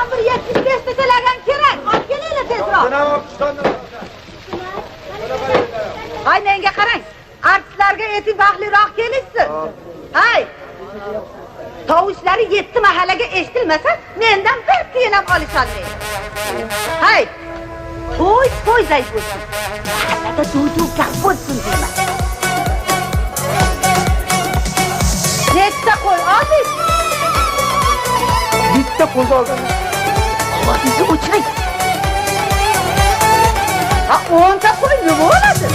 ham bir 75 ta talagan kerak. Olib kelinglar tezroq. Hay, menga qarang. Artistlarga etik vaqtliroq kelishsin. Hay. Tovushlari 7 mahallaga eshitilmasa, mendan bir tiyin ham olishadi. Hay. To'y bo'lsin. Mahallada duv gap bo'lsin deyman. Nechta qo'y olding? Bitta qo'y oldim. Ovozingizni o'chiring. Ha, 10 ta qo'y nima bo'ladi?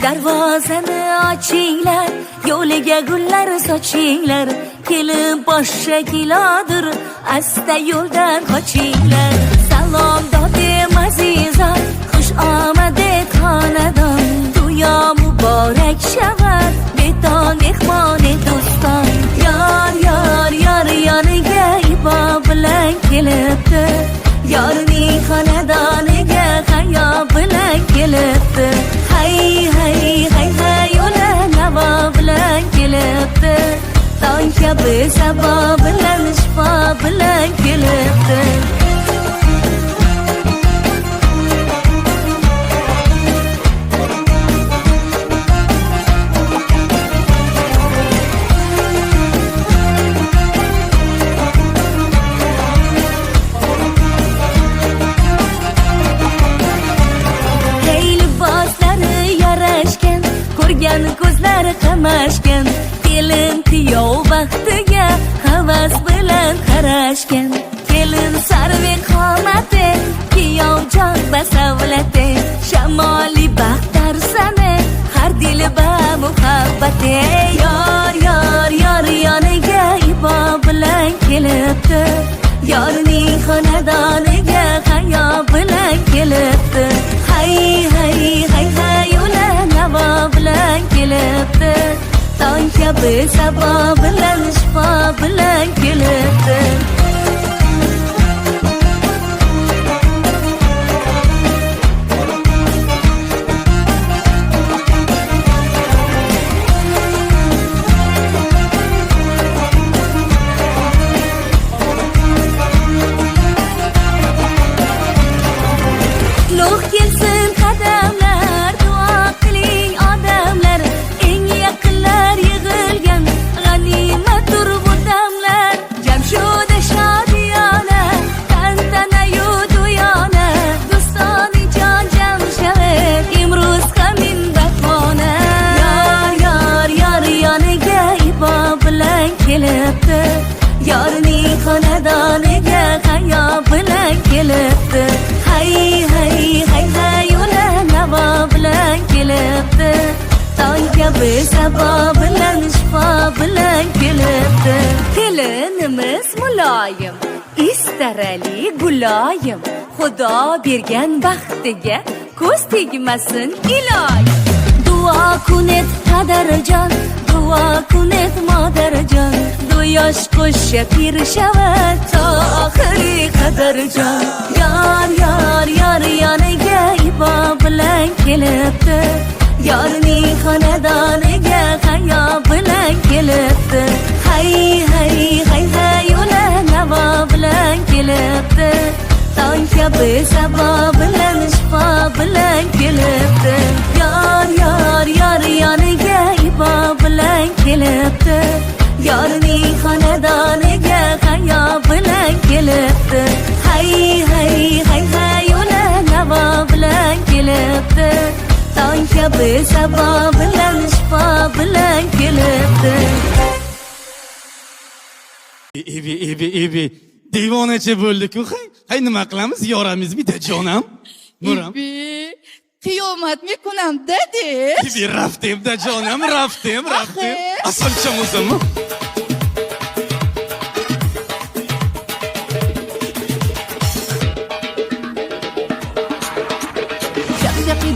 Darvozani ochinglar, yo'liga gullar sochinglar, kelin boshqa kilodir, asta yo'ldan qochinglar. Salom dodem azizam, xush omaded xonadon, duyo muborak shavad, beton mehmon do'ston. Yor yoniga ibo bilan kelibdi, yorning xonadoniga hayo bilan kelibdi. Hay ola navo bilan kelibdi, tong kabi sabo bilan shifo bilan kelibdi. Ko'rgan ko'zlari qamashgan, kelin kuyov baxtiga havas bilan qarashgan. Kelin sarvin qomati, kuyov jon basavlati, shamoli baxtar sani, har dili ba muhabbati. Yor yoniga ibo bilan kelibdi, yorning xonadoniga hayo bilan kelibdi. Hay ola navo bilan kelibdi, tong kabi sabo bilan shifo bilan kelibdi. Yorning xonadoniga hayo bilan kelibdi. Hay ola navo bilan kelibdi, tong kabi sabo bilan shifo bilan kelibdi. Kelinimiz muloyim, istarali guloyim, Xudo bergan baxtiga ko'z tegmasin iloyim. Duo kunet qadrjon, duo kunet modarjon, yosh qo'shcha pirshavad to oxiri qadrjon. Yor yoniga ibo bilan kelibdi, yorning xonadoniga hayo bilan kelibdi. Hay ola navo bilan kelibdi, tong kabi sabo bilan shifo bilan kelibdi. Yor yoniga ibo bilan kelibdi, yorning xonadoniga hayo bilan kelibdi. Hay ola navo bilan kelibdi, tong kabi sabo bilan shifo bilan kelibdi. Ebi devonacha bo'ldik-ku. Hay nima qilamiz? Yoramiz bitta jonam. Muram. Qiyomat mekunam dadi. Ebi raftemda jonam, raftem. Asalcham o'zimmi?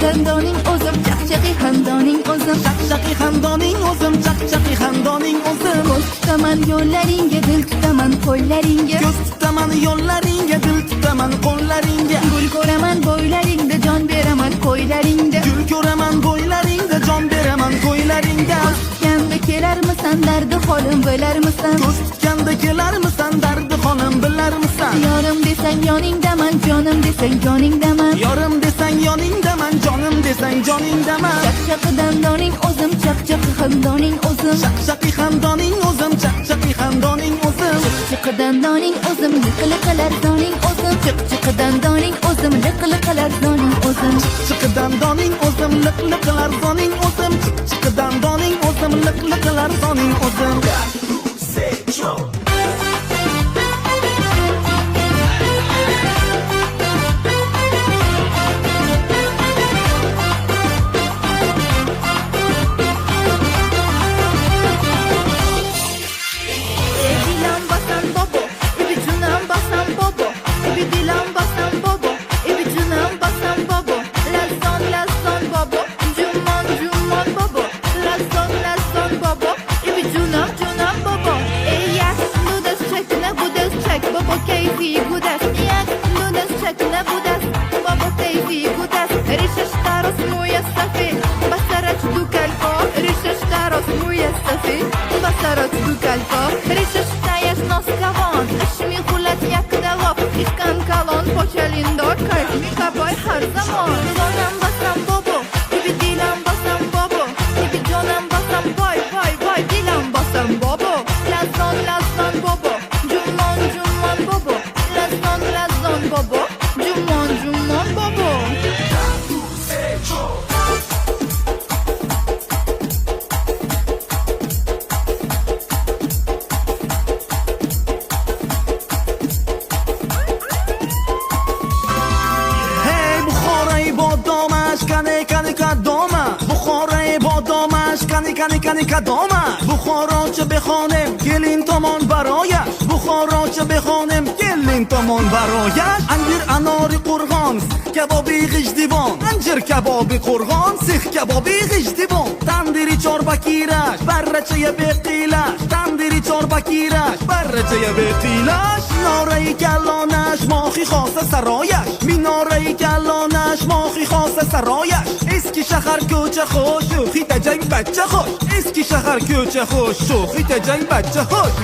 xandoning o'zim, chaqchaqi xandoning o'zim, chaqchaqi xandoning o'zim, chaqchaqi xandoning o'zim. ko'z tutaman yo'llaringga, dil tutaman qo'llaringga, Ko'z tutaman yo'llaringga, dil tutaman qo'llaringga. gul ko'raman bo'ylaringda, jon beraman qo'ylaringda, Gul ko'raman bo'ylaringda, jon beraman qo'ylaringda. tutganda kelarmisan, dardi holim bilarmisan, Ko'z tutganda kelarmisan, dardi xonim bilarmisan. yorim desang yoningdaman, jonim desang joningdaman, Yorim desang yoningdaman, jonim desang joningdaman. chaqchaqi dandoning o'zim, chaqchaqi xandoning o'zim, Chaqchaqi xandoning o'zim, chaqchaqi xandoning o'zim. chiqi dandoning o'zim, liqliqalar zoning o'zim, chiqi dandoning o'zim, liqliqalar zoning o'zim. Chiqidan doning o'zim, liqliqlar zoning o'zim. Chiqidan doning o'zim, liqliqlar zoning o'zim. Dilam basan bobo, ibi junam basan bobo, ibi dilam basan bobo, ibi junam basan bobo, lazon bobo, jumon bobo, lazon bobo, ibi junam bobo. Ey yak, nudas çekine budas çek, bobo keyfi gudas, yak, nudas çekine budas, bobo keyfi gudas. Risha staros moja safi, basarać du kalko, risha staros moja safi, basarać du kalko, risha stajesz nos kawon, śmi hulać jak dalok, iskan kalon, poczelindo, kajf mi kaboj har zamon. Jonam basam bobo, ibi dilam basam bobo, ibi jonam basam boy, dilam basam bobo, lazon bobo, jumon bobo, lazon bobo, jumon bobo. Hey Buxoroy bodomash, kane kadoma. Buxoroy bodomash, kane kadoma. Buxorochi bexonim, kelin tomon baroyash. Buxorochi bexonim, kelin tomon baroyash. Anjir anori qo'rg'on, kabobi g'ijdivon. Anjir kabobi qo'rg'on, six kabobi g'ijdivon. Tandiri chorba kirash, barrachaya beqilash. Tandiri chorba kirash, barrachaya beqilash. Minorai kallonash, mohi xosa saroyash. Minorai kallonash, mohi xosa saroyash. Eski shahar ko'cha xo'sh, hitajang bachcha xo'sh. Eski shahar ko'cha xo'sh, hitajang bachcha xo'sh.